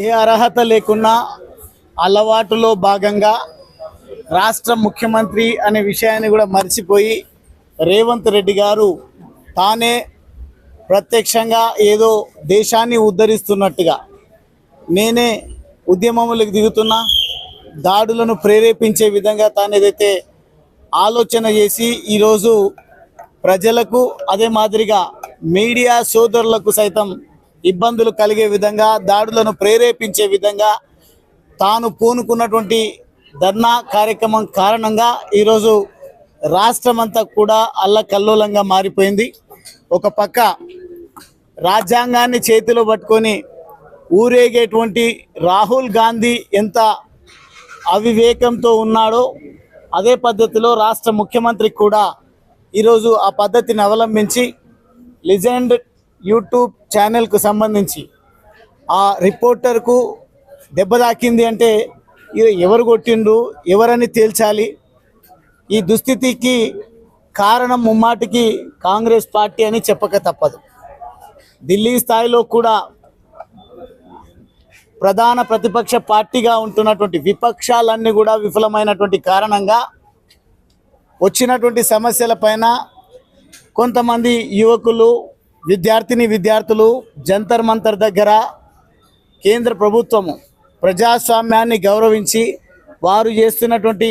ఏ అర్హత లేకున్నా అలవాటులో భాగంగా రాష్ట్ర ముఖ్యమంత్రి అనే విషయాన్ని కూడా మర్చిపోయి రేవంత్ రెడ్డి గారు తానే ప్రత్యక్షంగా ఏదో దేశాన్ని ఉద్ధరిస్తున్నట్టుగా నేనే ఉద్యమములకు దిగుతున్నా, దాడులను ప్రేరేపించే విధంగా తాను ఏదైతే ఆలోచన చేసి ఈరోజు ప్రజలకు అదే మాదిరిగా మీడియా సోదరులకు సైతం ఇబ్బందులు కలిగే విధంగా దాడులను ప్రేరేపించే విధంగా తాను పూనుకున్నటువంటి ధర్నా కార్యక్రమం కారణంగా ఈరోజు రాష్ట్రమంతా కూడా అల్లకల్లోలంగా మారిపోయింది. ఒక పక్క రాజ్యాంగాన్ని చేతిలో పట్టుకొని ఊరేగేటువంటి రాహుల్ గాంధీ ఎంత అవివేకంతో ఉన్నాడో అదే పద్ధతిలో రాష్ట్ర ముఖ్యమంత్రి కూడా ఈరోజు ఆ పద్ధతిని అవలంబించి లిజెండ్ యూట్యూబ్ ఛానల్కు సంబంధించి ఆ రిపోర్టర్కు దెబ్బ తాకింది అంటే ఎవరు కొట్టిండ్రు, ఎవరని తేల్చాలి. ఈ దుస్థితికి కారణం ముమ్మాటికి కాంగ్రెస్ పార్టీ అని చెప్పక తప్పదు. ఢిల్లీ స్థాయిలో కూడా ప్రధాన ప్రతిపక్ష పార్టీగా ఉంటున్నటువంటి విపక్షాలన్నీ కూడా విఫలమైనటువంటి కారణంగా వచ్చినటువంటి సమస్యల పైన కొంతమంది యువకులు, విద్యార్థులు జంతర్ మంతర్ దగ్గర కేంద్ర ప్రభుత్వము ప్రజాస్వామ్యాన్ని గౌరవించి వారు చేస్తున్నటువంటి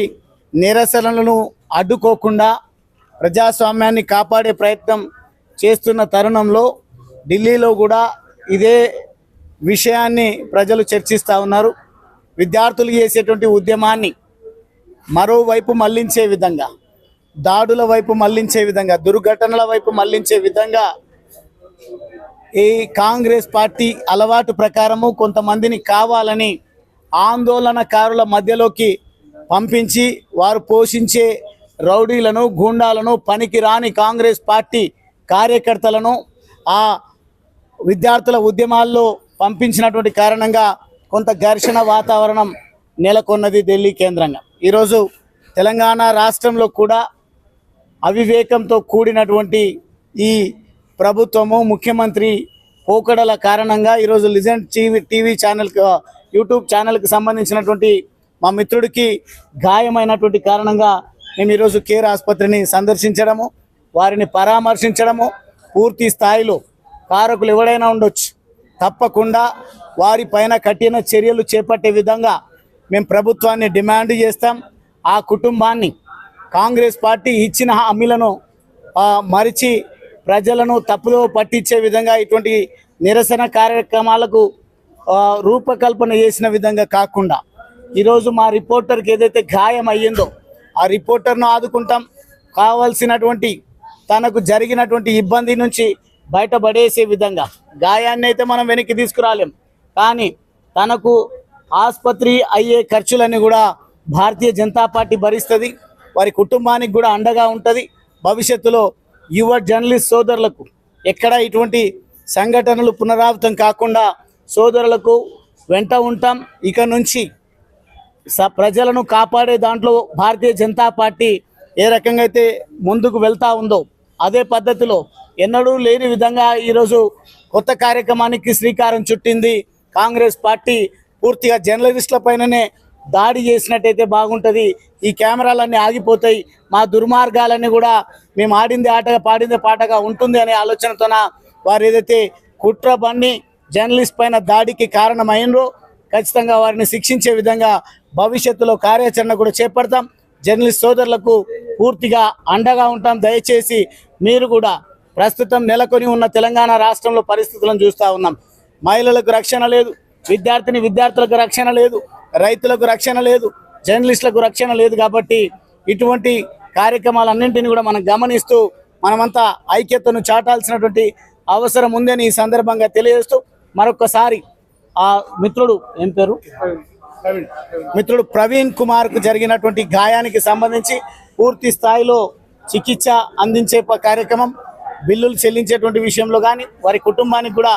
నిరసనలను అడ్డుకోకుండా ప్రజాస్వామ్యాన్ని కాపాడే ప్రయత్నం చేస్తున్న తరుణంలో ఢిల్లీలో కూడా ఇదే విషయాన్ని ప్రజలు చర్చిస్తూ ఉన్నారు. విద్యార్థులు చేసేటువంటి ఉద్యమాన్ని మరోవైపు మళ్లించే విధంగా, దాడుల వైపు మళ్లించే విధంగా, దుర్ఘటనల వైపు మళ్లించే విధంగా ఈ కాంగ్రెస్ పార్టీ అలవాటు ప్రకారము కొంతమందిని కావాలని ఆందోళనకారుల మధ్యలోకి పంపించి వారు పోషించే రౌడీలను, గూండాలను, పనికి రాని కాంగ్రెస్ పార్టీ కార్యకర్తలను ఆ విద్యార్థుల ఉద్యమాల్లో పంపించినటువంటి కారణంగా కొంత ఘర్షణ వాతావరణం నెలకొన్నది ఢిల్లీ కేంద్రంగా. ఈరోజు తెలంగాణ రాష్ట్రంలో కూడా అవివేకంతో కూడినటువంటి ఈ ప్రభుత్వము, ముఖ్యమంత్రి పోకడల కారణంగా ఈరోజు లిజెండ్ టీవీ ఛానల్, యూట్యూబ్ ఛానల్కి సంబంధించినటువంటి మా మిత్రుడికి గాయమైనటువంటి కారణంగా మేము ఈరోజు కేర్ ఆసుపత్రిని సందర్శించడము, వారిని పరామర్శించడము, పూర్తి స్థాయిలో కారకులు ఎవడైనా ఉండొచ్చు, తప్పకుండా వారిపైన కఠిన చర్యలు చేపట్టే విధంగా మేము ప్రభుత్వాన్ని డిమాండ్ చేస్తాం. ఆ కుటుంబాన్ని కాంగ్రెస్ పార్టీ ఇచ్చిన హామీలను మరిచి ప్రజలను తప్పుదో పట్టించే విధంగా ఇటువంటి నిరసన కార్యక్రమాలకు రూపకల్పన చేసిన విధంగా కాకుండా ఈరోజు మా రిపోర్టర్కి ఏదైతే గాయం అయ్యిందో ఆ రిపోర్టర్ను ఆదుకుంటాం. కావాల్సినటువంటి తనకు జరిగినటువంటి ఇబ్బంది నుంచి బయటపడేసే విధంగా, గాయాన్ని అయితే మనం వెనక్కి తీసుకురాలేం, కానీ తనకు ఆసుపత్రి అయ్యే ఖర్చులన్నీ కూడా భారతీయ జనతా పార్టీ భరిస్తుంది. వారి కుటుంబానికి కూడా అండగా ఉంటుంది. భవిష్యత్తులో యువ జర్నలిస్ట్ సోదరులకు ఎక్కడ ఇటువంటి సంఘటనలు పునరావృతం కాకుండా సోదరులకు వెంట ఉంటాం. ఇక నుంచి ప్రజలను కాపాడే దాంట్లో భారతీయ జనతా పార్టీ ఏ రకంగా అయితే ముందుకు వెళ్తూ ఉందో అదే పద్ధతిలో ఎన్నడూ లేని విధంగా ఈరోజు కొత్త కార్యక్రమానికి శ్రీకారం చుట్టింది కాంగ్రెస్ పార్టీ. పూర్తిగా జర్నలిస్టుల పైననే దాడి చేసినట్టయితే బాగుంటుంది. ఈ కెమెరాలన్నీ ఆగిపోతాయి, మా దుర్మార్గాలన్నీ కూడా మేము ఆడిందే ఆటగా పాడిందే పాటగా ఉంటుంది అనే ఆలోచనతోన వారు ఏదైతే కుట్ర బండి జర్నలిస్ట్ పైన దాడికి కారణమైనరో ఖచ్చితంగా వారిని శిక్షించే విధంగా భవిష్యత్తులో కార్యాచరణ కూడా చేపడతాం. జర్నలిస్ట్ సోదరులకు పూర్తిగా అండగా ఉంటాం. దయచేసి మీరు కూడా ప్రస్తుతం నెలకొని ఉన్న తెలంగాణ రాష్ట్రంలో పరిస్థితులను చూస్తూ ఉన్నాం. మహిళలకు రక్షణ లేదు, విద్యార్థులకు రక్షణ లేదు, రైతులకు రక్షణ లేదు, జర్నలిస్టులకు రక్షణ లేదు. కాబట్టి ఇటువంటి కార్యక్రమాలన్నింటినీ కూడా మనం గమనిస్తూ మనమంతా ఐక్యతను చాటాల్సినటువంటి అవసరం ఉందని ఈ సందర్భంగా తెలియజేస్తూ మరొకసారి ఆ మిత్రుడు ఏం పేరు మిత్రుడు ప్రవీణ్ కుమార్కు జరిగినటువంటి గాయానికి సంబంధించి పూర్తి స్థాయిలో చికిత్స అందించే కార్యక్రమం, బిల్లులు చెల్లించేటువంటి విషయంలో కానీ వారి కుటుంబానికి కూడా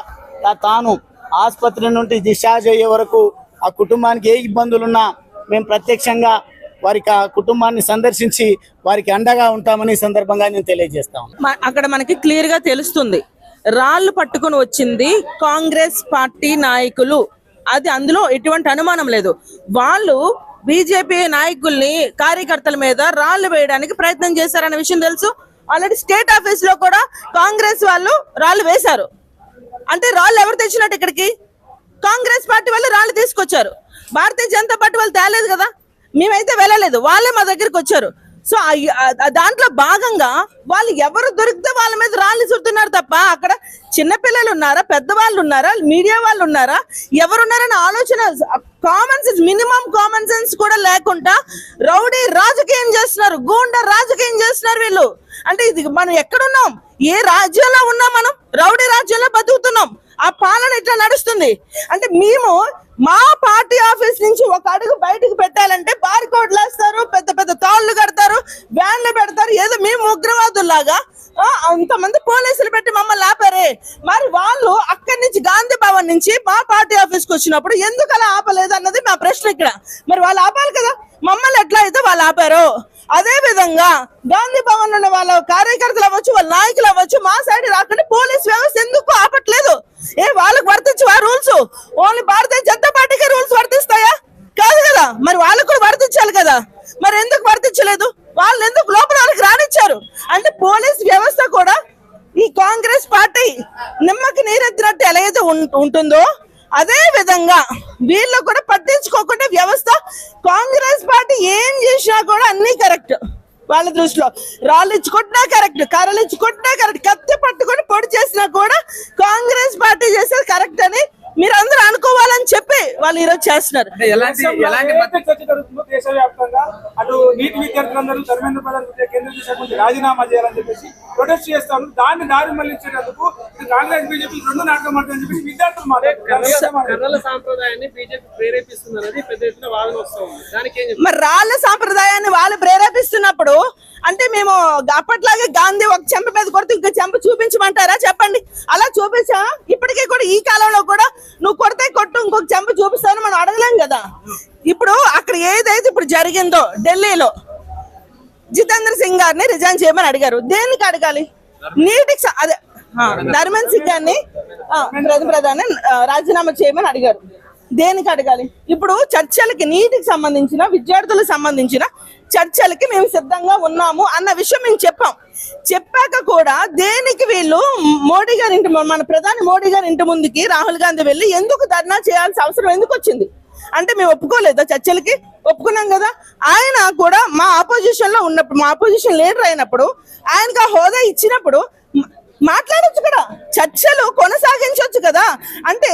తాను ఆసుపత్రి నుండి డిశ్చార్జ్ అయ్యే వరకు ఆ కుటుంబానికి ఏ ఇబ్బందులున్నా మేము ప్రత్యక్షంగా వారికి ఆ కుటుంబాన్ని సందర్శించి వారికి అండగా ఉంటామని సందర్భంగా నేను తెలియజేస్తాను. అక్కడ మనకి క్లియర్ గా తెలుస్తుంది, రాళ్ళు పట్టుకొని వచ్చింది కాంగ్రెస్ పార్టీ నాయకులు అది అందులో ఎటువంటి అనుమానం లేదు. వాళ్ళు బీజేపీ నాయకుల్ని కార్యకర్తల మీద రాళ్లు వేయడానికి ప్రయత్నం చేశారనే విషయం తెలుసు. ఆల్రెడీ స్టేట్ ఆఫీస్ లో కూడా కాంగ్రెస్ వాళ్ళు రాళ్లు వేశారు. అంటే రాళ్ళు ఎవరు తెచ్చినట్టు ఇక్కడికి? కాంగ్రెస్ పార్టీ వాళ్ళు రాళ్ళు తీసుకొచ్చారు. భారతీయ జనతా పార్టీ వాళ్ళు తేలేదు కదా, మేమైతే వెళ్ళలేదు, వాళ్ళే మా దగ్గరికి వచ్చారు. సో దాంట్లో భాగంగా వాళ్ళు ఎవరు దొరికితే వాళ్ళ మీద రాళ్ళు చుడుతున్నారు తప్ప అక్కడ చిన్నపిల్లలు ఉన్నారా, పెద్దవాళ్ళు ఉన్నారా, మీడియా వాళ్ళు ఉన్నారా, ఎవరున్నారని ఆలోచన, common sense, minimum common sense కూడా లేకుండా రౌడీ రాజకీయం చేస్తున్నారు, గూండా రాజకీయం చేస్తున్నారు వీళ్ళు. అంటే ఇది మనం ఎక్కడున్నాం? ఏ రాజ్యంలో ఉన్నాం? మనం రౌడీ రాజ్యంలో బతుకుతున్నాం. ఆ పాలన ఇట్లా నడుస్తుంది. అంటే మేము మా పార్టీ ఆఫీస్ నుంచి ఒక అడుగు బయటకు పెట్టాలంటే బారికోడ్లు వేస్తారు, పెద్ద పెద్ద తాళ్లు కడతారు, వ్యాన్లు పెడతారు. ఏదో మేము ఉగ్రవాదుల్లాగా అంతమంది పోలీసులు పెట్టి మమ్మల్ని ఆపారే. మరి వాళ్ళు అక్కడి నుంచి గాంధీ భవన్ నుంచి మా పార్టీ ఆఫీస్ కి వచ్చినప్పుడు ఎందుకు అలా ఆపలేదు అన్నది మా ప్రశ్న ఇక్కడ. మరి వాళ్ళు ఆపాలి కదా, మమ్మల్ని ఎట్లా అయితే వాళ్ళు ఆపారో అదే విధంగా గాంధీ భవన్ ఉన్న వాళ్ళ కార్యకర్తలు అవ్వచ్చు, వాళ్ళ నాయకులు అవ్వచ్చు, మా సైడ్ రాకుండా పోలీస్ వ్యవస్థ ఎందుకు ఆపట్లేదు? వాళ్ళకు వర్తించవా రూల్స్? ఓన్లీ భారతీయ జనతా పార్టీకి రూల్స్ వర్తిస్తాయా? కాదు కదా, మరి వాళ్ళకు కూడా వర్తించాలి కదా. మరి ఎందుకు వర్తించలేదు? వాళ్ళు ఎందుకు లోపల వాళ్ళకి రానిచ్చారు? అంటే పోలీస్ వ్యవస్థ కూడా ఈ కాంగ్రెస్ పార్టీ నిమ్మకి నీరెత్తినట్టు ఎలా అయితే ఉంటుందో అదే విధంగా వీళ్ళు కూడా పట్టించుకోకుండా వ్యవస్థ, కాంగ్రెస్ పార్టీ ఏం చేసినా కూడా అన్ని కరెక్ట్ వాళ్ళ దృష్టిలో. రాళ్ళు ఇచ్చుకుంటున్నా కరెక్ట్, కర్రలు ఇచ్చుకుంటున్నా కరెక్ట్, కత్తి పట్టుకొని పొడి చేసినా కూడా కాంగ్రెస్ పార్టీ చేసేది కరెక్ట్ అని మీరు అందరూ అనుకోవాలని చెప్పి వాళ్ళు ఈరోజు చేస్తున్నారు. దేశవ్యాప్తంగా అటు నీటి విద్యార్థులందరూ ధర్మేంద్ర ప్రధాన్ కేంద్ర విద్యాశాఖ రాజీనామా చేయాలని చెప్పేసి ప్రొటెస్ట్ చేస్తాను. దాన్ని దారి మళ్లించేటందుకు కాంగ్రెస్ బీజేపీ రెండు నాటకం అని చెప్పి విద్యార్థులు కర్రల సాంప్రదాయాన్ని బీజేపీ ప్రేరేపిస్తుందన్నది పెద్ద ఎత్తున వాదన వస్తుంది. దానికి ఏం చెప్తారు? మరి రాళ్ల సాంప్రదాయాన్ని వాళ్ళు ప్రేరేపిస్తున్నప్పుడు అంటే మేము అప్పట్లాగే గాంధీ ఒక చెంప మీద కొడితే ఇంకో చెంప చూపించమంటారా? చెప్పండి. అలా చూపించా? ఇప్పటికీ కూడా ఈ కాలంలో కూడా నువ్వు కొడితే కొట్టు, ఇంకొక చెంప చూపిస్తాను మనం అడగలేం కదా. ఇప్పుడు అక్కడ ఏదైతే ఇప్పుడు జరిగిందో ఢిల్లీలో జితేంద్ర సింగ్ గారిని రిజైన్ చేయమని అడిగారు. దేనికి అడగాలి? నీటికి అదే ధర్మేంద్ర సింగ్ గారిని ప్రధాని రాజీనామా చేయమని అడిగారు. దేనికి అడగాలి? ఇప్పుడు చర్చలకి, నీటికి సంబంధించిన, విద్యార్థులకు సంబంధించిన చర్చలకి మేము సిద్ధంగా ఉన్నాము అన్న విషయం మేము చెప్పాక కూడా దేనికి వీళ్ళు మోడీ గారి ఇంటి, మన ప్రధాని మోడీ గారి ఇంటి ముందుకి రాహుల్ గాంధీ వెళ్ళి ఎందుకు ధర్నా చేయాల్సిన అవసరం ఎందుకు వచ్చింది? అంటే మేము ఒప్పుకోలేదా చర్చలకి? ఒప్పుకున్నాం కదా. ఆయన కూడా మా ఆపోజిషన్ లో ఉన్నప్పుడు, మా ఆపోజిషన్ లీడర్ అయినప్పుడు ఆయనకు ఆ హోదా ఇచ్చినప్పుడు మాట్లాడొచ్చు కదా, చర్చలు కొనసాగించవచ్చు కదా. అంటే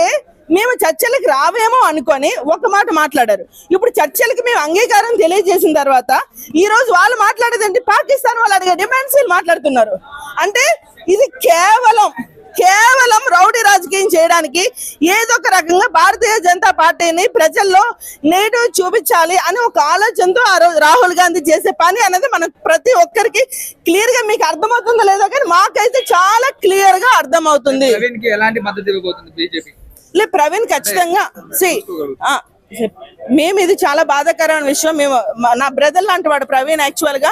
మేము చర్చలకు రావేమో అనుకొని ఒక మాట మాట్లాడారు. ఇప్పుడు చర్చలకి మేము అంగీకారం తెలియజేసిన తర్వాత ఈ రోజు వాళ్ళు మాట్లాడేదంటే పాకిస్తాన్ వాళ్ళు అడిగే డిమాండ్స్ మాట్లాడుతున్నారు. అంటే ఇది కేవలం రౌడీ రాజకీయం చేయడానికి ఏదో ఒక రకంగా భారతీయ జనతా పార్టీని ప్రజల్లో నెగిటివ్ చూపించాలి అని ఒక ఆలోచనతో ఆ రోజు రాహుల్ గాంధీ చేసే పని అనేది మనకు ప్రతి ఒక్కరికి క్లియర్ గా, మీకు అర్థమవుతుందో లేదో కానీ మాకైతే చాలా క్లియర్ గా అర్థమవుతుంది. ఎలాంటి మద్దతు ఇవ్వబోతుంది బీజేపీ? ప్రవీణ్ ఖచ్చితంగా మేము, ఇది చాలా బాధాకరమైన విషయం. మేము, నా బ్రదర్ లాంటి వాడు ప్రవీణ్. యాక్చువల్ గా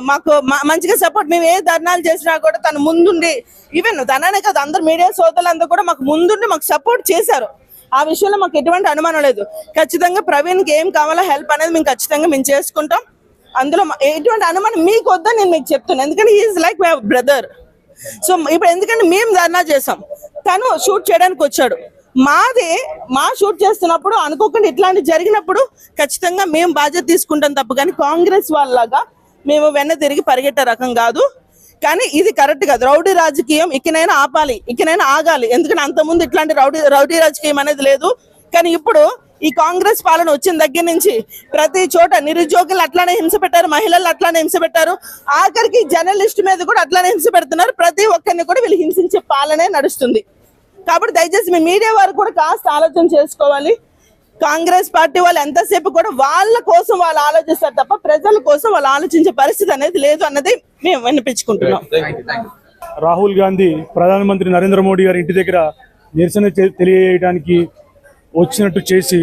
మాకు మంచిగా సపోర్ట్, మేము ఏ ధర్నాలు చేసినా కూడా తను ముందుండి, ఈవెన్ తననే కాదు అందరు మీడియా సోదరులందరూ కూడా మాకు ముందుండి మాకు సపోర్ట్ చేశారు. ఆ విషయంలో మాకు ఎటువంటి అనుమానం లేదు. ఖచ్చితంగా ప్రవీణ్కి ఏం కావాలో హెల్ప్ అనేది మేము ఖచ్చితంగా మేము చేసుకుంటాం. అందులో ఎటువంటి అనుమానం మీకు వద్దని నేను మీకు చెప్తున్నాను, ఎందుకంటే is like my brother. So ఇప్పుడు ఎందుకంటే మేము ధర్నా చేసాం, తను షూట్ చేయడానికి వచ్చాడు. మా షూట్ చేస్తున్నప్పుడు అనుకోకుండా ఇట్లాంటి జరిగినప్పుడు ఖచ్చితంగా మేము బాధ్యత తీసుకుంటాం తప్ప కానీ కాంగ్రెస్ వాళ్ళలాగా మేము వెన్న తిరిగి పరిగెట్టే రకం కాదు. కానీ ఇది కరెక్ట్ కాదు. రౌడీ రాజకీయం ఇకనైనా ఆపాలి, ఇకనైనా ఆగాలి. ఎందుకంటే అంతకుముందు ఇట్లాంటి రౌడీ రాజకీయం అనేది లేదు. కానీ ఇప్పుడు ఈ కాంగ్రెస్ పాలన వచ్చిన దగ్గర నుంచి ప్రతి చోట నిరుద్యోగులు అట్లానే హింస పెట్టారు, మహిళలు అట్లానే హింస పెట్టారు, ఆఖరికి జర్నలిస్ట్ మీద కూడా అట్లానే హింస పెడుతున్నారు. ప్రతి ఒక్కరిని కూడా వీళ్ళు హింసించే పాలనే నడుస్తుంది. కాబట్టి దయచేసి మీ మీడియా వారు కూడా కాస్త ఆలోచన చేసుకోవాలి. కాంగ్రెస్ పార్టీ వాళ్ళు ఎంతసేపు కూడా వాళ్ళ కోసం వాళ్ళు ఆలోచిస్తారు తప్ప ప్రజల కోసం వాళ్ళు ఆలోచించే పరిస్థితి అనేది లేదు అన్నది మేము వినిపించుకుంటున్నాం. రాహుల్ గాంధీ ప్రధానమంత్రి నరేంద్ర మోడీ గారి ఇంటి దగ్గర నిరసన తెలియజేయడానికి వచ్చినట్టు చేసి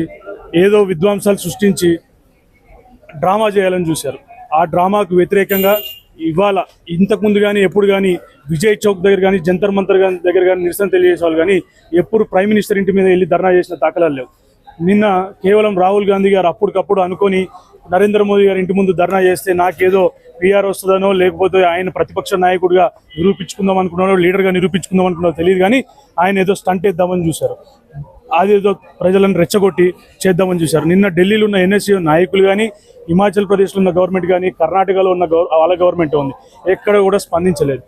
ఏదో విధ్వంసాలు సృష్టించి డ్రామా చేయాలని చూశారు. ఆ డ్రామాకు వ్యతిరేకంగా ఇవాళ ఇంతకుముందు కానీ ఎప్పుడు కానీ విజయ్ చౌక్ దగ్గర కానీ జంతర్ మంతర్ దగ్గర కానీ నిరసన తెలియజేసే వాళ్ళు కానీ ఎప్పుడు ప్రైమ్ మినిస్టర్ ఇంటి మీద వెళ్ళి ధర్నా చేసిన దాఖలాలు లేవు. నిన్న కేవలం రాహుల్ గాంధీ గారు అప్పటికప్పుడు అనుకొని నరేంద్ర మోదీ గారి ఇంటి ముందు ధర్నా చేస్తే నాకేదో పీఆర్ వస్తుందనో లేకపోతే ఆయన ప్రతిపక్ష నాయకుడిగా నిరూపించుకుందాం అనుకున్నాడో లీడర్గా నిరూపించుకుందాం అనుకున్నాడో తెలియదు, కానీ ఆయన ఏదో స్టంట్ వేద్దామని చూశారు. అదేదో ప్రజలను రెచ్చగొట్టి చేద్దామని చూశారు. నిన్న ఢిల్లీలో ఉన్న ఎన్ఎస్యూ నాయకులు కానీ, హిమాచల్ ప్రదేశ్లో ఉన్న గవర్నమెంట్ కానీ, కర్ణాటకలో ఉన్న వాళ్ళ గవర్నమెంట్ ఉంది, ఎక్కడ కూడా స్పందించలేదు.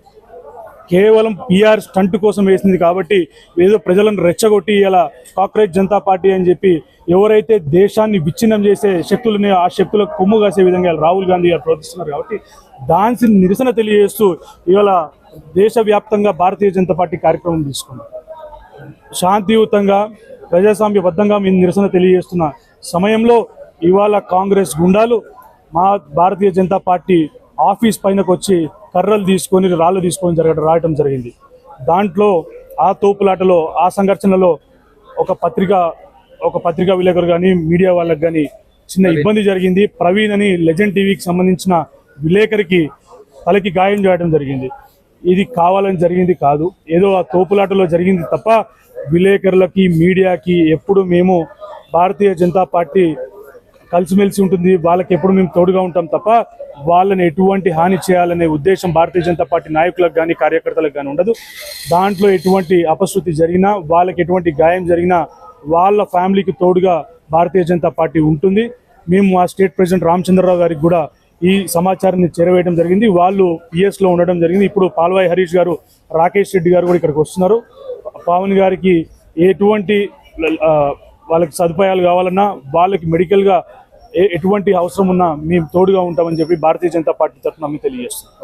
కేవలం పిఆర్ స్టంట్ కోసం వేసింది కాబట్టి ఏదో ప్రజలను రెచ్చగొట్టి ఇలా కాక్రోచ్ జనతా పార్టీ అని చెప్పి ఎవరైతే దేశాన్ని విచ్ఛిన్నం చేసే శక్తులని ఆ శక్తులకు కొమ్ము కాసే విధంగా రాహుల్ గాంధీ గారు ప్రవర్తిస్తున్నారు. కాబట్టి దానికి నిరసన తెలియజేస్తూ ఇవాళ దేశవ్యాప్తంగా భారతీయ జనతా పార్టీ కార్యక్రమం తీసుకున్నారు. శాంతియుతంగా ప్రజాస్వామ్యబద్ధంగా మేము నిరసన తెలియజేస్తున్న సమయంలో ఇవాళ కాంగ్రెస్ గుండాలు మా భారతీయ జనతా పార్టీ ఆఫీస్ పైనకు వచ్చి కర్రలు తీసుకొని రాళ్ళు తీసుకొని రాయటం జరిగింది. దాంట్లో ఆ తోపులాటలో ఆ సంఘర్షణలో ఒక పత్రికా విలేకరు కానీ మీడియా వాళ్ళకి కానీ చిన్న ఇబ్బంది జరిగింది. ప్రవీణ్ అని లెజెండ్ టీవీకి సంబంధించిన విలేకరికి తలకి గాయం చేయడం జరిగింది. ఇది కావాలని జరిగింది కాదు, ఏదో ఆ తోపులాటలో జరిగింది తప్ప విలేకరులకి మీడియాకి ఎప్పుడు మేము భారతీయ జనతా పార్టీ కలిసిమెలిసి ఉంటుంది, వాళ్ళకి ఎప్పుడు మేము తోడుగా ఉంటాం తప్ప వాళ్ళని ఎటువంటి హాని చేయాలనే ఉద్దేశం భారతీయ జనతా పార్టీ నాయకులకు కానీ కార్యకర్తలకు కానీ ఉండదు. దాంట్లో ఎటువంటి అపశృతి జరిగినా, వాళ్ళకి ఎటువంటి గాయం జరిగినా వాళ్ళ ఫ్యామిలీకి తోడుగా భారతీయ జనతా పార్టీ ఉంటుంది. మేము మా స్టేట్ ప్రెసిడెంట్ రామచంద్రరావు గారికి కూడా ఈ సమాచారాన్ని చేరవేయడం జరిగింది. వాళ్ళు పిఎస్లో ఉండడం జరిగింది. ఇప్పుడు పాల్వాయి హరీష్ గారు, రాకేష్ రెడ్డి గారు కూడా ఇక్కడికి వస్తున్నారు. పవన్ గారికి ఎటువంటి వాళ్ళకి సదుపాయాలు కావాలన్నా, వాళ్ళకి మెడికల్గా ఎటువంటి అవసరం ఉన్నా మేము తోడుగా ఉంటామని చెప్పి భారతీయ జనతా పార్టీ తరఫున మేము తెలియజేస్తున్నాం.